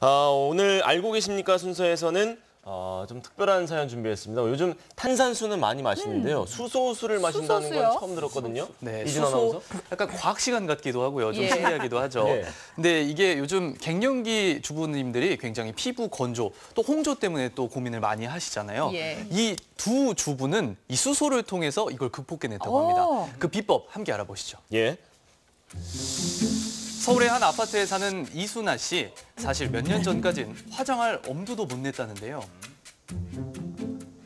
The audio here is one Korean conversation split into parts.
오늘 알고 계십니까 순서에서는 좀 특별한 사연 준비했습니다. 요즘 탄산수는 많이 마시는데요. 수소수를 마신다는 수소수요? 건 처음 들었거든요. 네, 이준 수소 아나운서. 약간 과학 시간 같기도 하고요. 좀 예. 신기하기도 하죠. 예. 근데 이게 요즘 갱년기 주부님들이 굉장히 피부 건조, 또 홍조 때문에 또 고민을 많이 하시잖아요. 예. 이 두 주부는 이 수소를 통해서 이걸 극복해냈다고 합니다. 그 비법 함께 알아보시죠. 예. 서울의 한 아파트에 사는 이순아 씨. 사실 몇 년 전까진 화장할 엄두도 못 냈다는데요.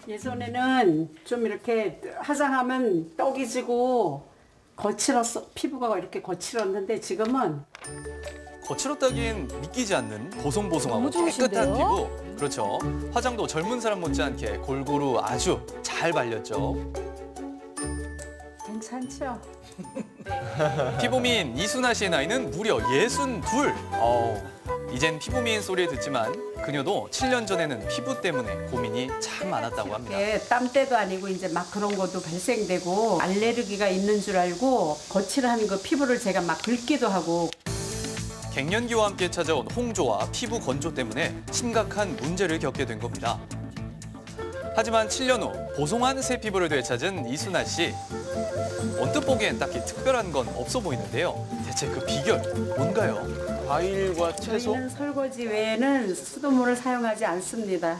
예전에는 좀 이렇게 화장하면 떡이 지고 거칠었어, 피부가 이렇게 거칠었는데 지금은 거칠었다기엔 믿기지 않는 보송보송하고 너무 좋으신데요? 깨끗한 피부. 그렇죠. 화장도 젊은 사람 못지않게 골고루 아주 잘 발렸죠. 괜찮죠? 피부미인 이순아 씨의 나이는 무려 62. 이젠 피부미인 소리를 듣지만 그녀도 7년 전에는 피부 때문에 고민이 참 많았다고 합니다. 이게 땀때도 아니고 이제 막 그런 것도 발생되고 알레르기가 있는 줄 알고 거칠한 그 피부를 제가 막 긁기도 하고. 갱년기와 함께 찾아온 홍조와 피부 건조 때문에 심각한 문제를 겪게 된 겁니다. 하지만 7년 후 보송한 새 피부를 되찾은 이순아 씨. 언뜻 보기엔 딱히 특별한 건 없어 보이는데요. 대체 그 비결 뭔가요? 과일과 채소? 저희는 설거지 외에는 수돗물을 사용하지 않습니다.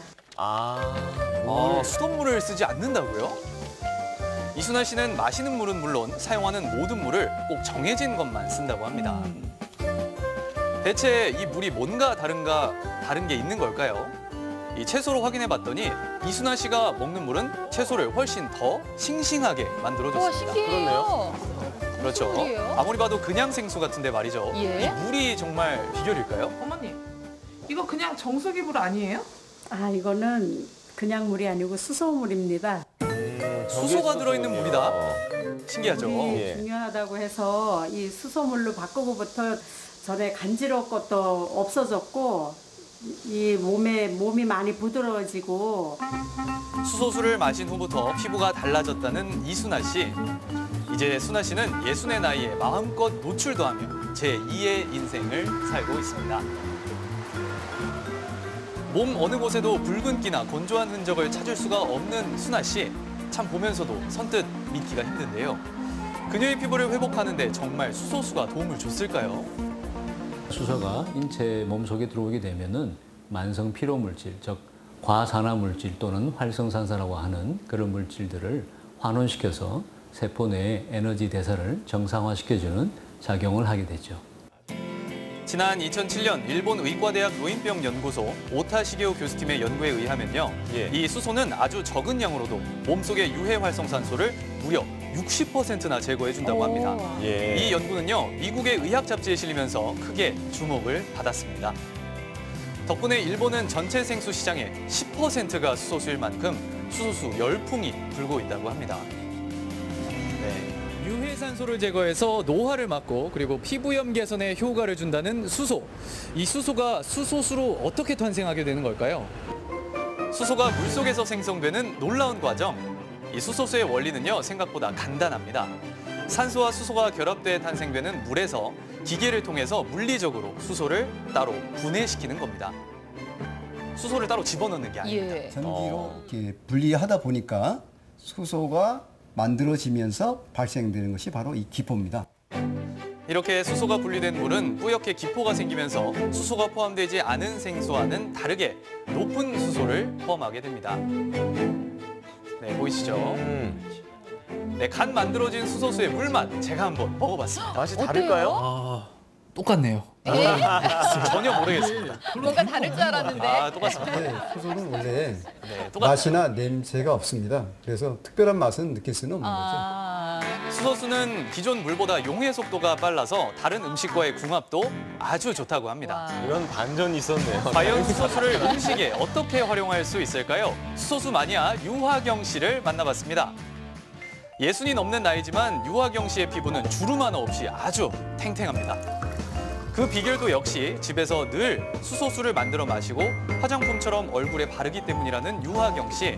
수돗물을 쓰지 않는다고요? 이순아 씨는 마시는 물은 물론 사용하는 모든 물을 꼭 정해진 것만 쓴다고 합니다. 대체 이 물이 뭔가 다른 게 있는 걸까요? 이 채소로 확인해 봤더니 이순아 씨가 먹는 물은 채소를 훨씬 더 싱싱하게 우와, 만들어줬습니다. 신기해요. 그렇죠. 무슨 물이에요? 아무리 봐도 그냥 생수 같은데 말이죠. 예? 이 물이 정말 비결일까요? 어머님, 이거 그냥 정수기물 아니에요? 아, 이거는 그냥 물이 아니고 수소물입니다. 수소가 들어있는 물이다. 신기하죠. 물이 예. 중요하다고 해서 이 수소물로 바꾸고부터 전에 간지러울 것도 없어졌고 이 몸이 많이 부드러워지고. 수소수를 마신 후부터 피부가 달라졌다는 이순아 씨. 이제 순아 씨는 60의 나이에 마음껏 노출도 하며 제2의 인생을 살고 있습니다. 몸 어느 곳에도 붉은기나 건조한 흔적을 찾을 수가 없는 순아 씨. 참 보면서도 선뜻 믿기가 힘든데요. 그녀의 피부를 회복하는데 정말 수소수가 도움을 줬을까요? 수소가 인체 몸속에 들어오게 되면은 만성 피로 물질, 즉 과산화 물질 또는 활성산소라고 하는 그런 물질들을 환원시켜서 세포 내의 에너지 대사를 정상화시켜주는 작용을 하게 되죠. 지난 2007년 일본 의과대학 노인병 연구소 오타 시게오 교수팀의 연구에 의하면요. 예. 이 수소는 아주 적은 양으로도 몸속의 유해 활성산소를 무려 60%나 제거해준다고 합니다. 예. 이 연구는요, 미국의 의학 잡지에 실리면서 크게 주목을 받았습니다. 덕분에 일본은 전체 생수 시장의 10%가 수소수일 만큼 수소수 열풍이 불고 있다고 합니다. 네. 유해산소를 제거해서 노화를 막고 그리고 피부염 개선에 효과를 준다는 수소. 이 수소가 수소수로 어떻게 탄생하게 되는 걸까요? 수소가 물속에서 생성되는 놀라운 과정. 이 수소수의 원리는요, 생각보다 간단합니다. 산소와 수소가 결합돼 탄생되는 물에서 기계를 통해서 물리적으로 수소를 따로 분해시키는 겁니다. 수소를 따로 집어넣는 게 아닙니다. 예. 전기로 이렇게 분리하다 보니까 수소가 만들어지면서 발생되는 것이 바로 이 기포입니다. 이렇게 수소가 분리된 물은 뿌옇게 기포가 생기면서 수소가 포함되지 않은 생수와는 다르게 높은 수소를 포함하게 됩니다. 네, 보이시죠? 네, 간 만들어진 수소수의 물맛 제가 한번 먹어봤습니다. 맛이 다를까요? 어때요? 똑같네요. 예? 전혀 모르겠습니다. 뭔가 다를 줄 알았는데. 똑같습니다. 네, 수소는 원래 네, 똑같아요. 맛이나 냄새가 없습니다. 그래서 특별한 맛은 느낄 수는 없는 거죠. 수소수는 기존 물보다 용해 속도가 빨라서 다른 음식과의 궁합도 아주 좋다고 합니다. 와. 이런 반전이 있었네요. 과연 수소수를 음식에 어떻게 활용할 수 있을까요? 수소수 마니아 유화경 씨를 만나봤습니다. 60이 넘는 나이지만 유화경 씨의 피부는 주름 하나 없이 아주 탱탱합니다. 그 비결도 역시 집에서 늘 수소수를 만들어 마시고 화장품처럼 얼굴에 바르기 때문이라는 유화경 씨.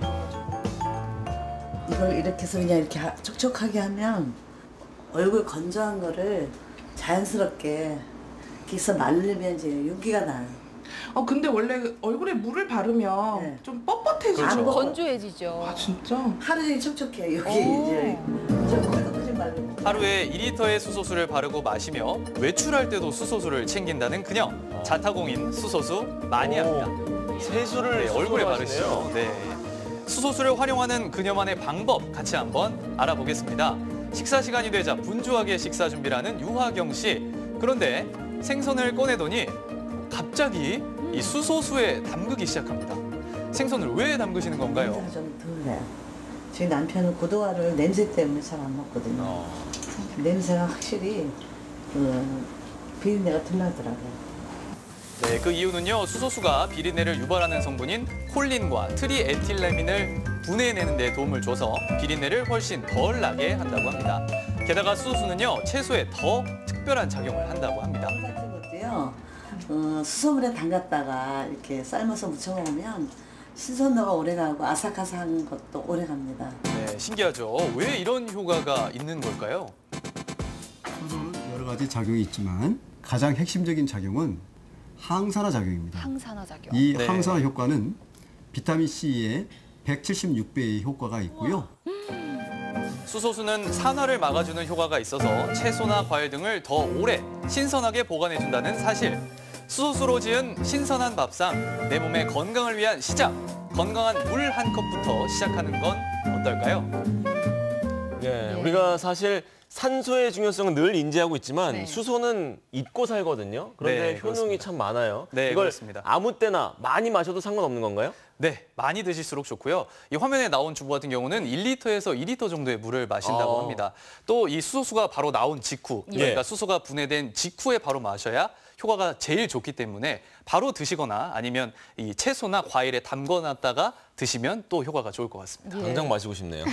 이걸 이렇게 해서 그냥 이렇게 촉촉하게 하면 얼굴 건조한 거를 자연스럽게 이렇게 해서 말리면 이제 윤기가 나요. 근데 원래 얼굴에 물을 바르면 네. 좀 뻣뻣해지죠. 그렇죠. 건조해지죠. 아 진짜? 하루 종일 촉촉해. 여기 오. 이제 저 콜드크림 바르고. 하루에 2리터의 수소수를 바르고 마시며 외출할 때도 수소수를 챙긴다는 그녀. 자타공인 수소수 많이 합니다. 세수를 네, 얼굴에 수소로 바르시죠. 하시네요. 네. 수소수를 활용하는 그녀만의 방법 같이 한번 알아보겠습니다. 식사 시간이 되자 분주하게 식사 준비를 하는 유화경 씨. 그런데 생선을 꺼내더니 갑자기 이 수소수에 담그기 시작합니다. 생선을 왜 담그시는 건가요? 냄새가 좀 덜해요. 저희 남편은 고등어를 냄새 때문에 잘 안 먹거든요. 냄새가 확실히 비린내가 덜 나더라고요. 네, 그 이유는요. 수소수가 비린내를 유발하는 성분인 콜린과 트리에틸레민을 분해내는 데 도움을 줘서 비린내를 훨씬 덜 나게 한다고 합니다. 게다가 수소수는요. 채소에 더 특별한 작용을 한다고 합니다. 술 같은 것도요. 수소물에 담갔다가 이렇게 삶아서 무쳐 먹으면 신선도가 오래가고 아삭아삭한 것도 오래갑니다. 네, 신기하죠. 왜 이런 효과가 있는 걸까요? 수소는 여러 가지 작용이 있지만 가장 핵심적인 작용은 항산화 작용입니다. 항산화 작용. 이 네. 항산화 효과는 비타민 C의 176배의 효과가 있고요. 수소수는 산화를 막아주는 효과가 있어서 채소나 과일 등을 더 오래 신선하게 보관해준다는 사실. 수소수로 지은 신선한 밥상, 내 몸의 건강을 위한 시작. 건강한 물 한 컵부터 시작하는 건 어떨까요? 네, 우리가 사실 산소의 중요성은 늘 인지하고 있지만 네. 수소는 잊고 살거든요. 그런데 네, 효능이 그렇습니다. 참 많아요. 네, 이걸 그렇습니다. 아무 때나 많이 마셔도 상관없는 건가요? 네, 많이 드실수록 좋고요. 이 화면에 나온 주부 같은 경우는 1리터에서 2리터 정도의 물을 마신다고 아. 합니다. 또 이 수소수가 바로 나온 직후, 그러니까 예. 수소가 분해된 직후에 바로 마셔야 효과가 제일 좋기 때문에 바로 드시거나 아니면 이 채소나 과일에 담궈놨다가 드시면 또 효과가 좋을 것 같습니다. 당장 마시고 싶네요.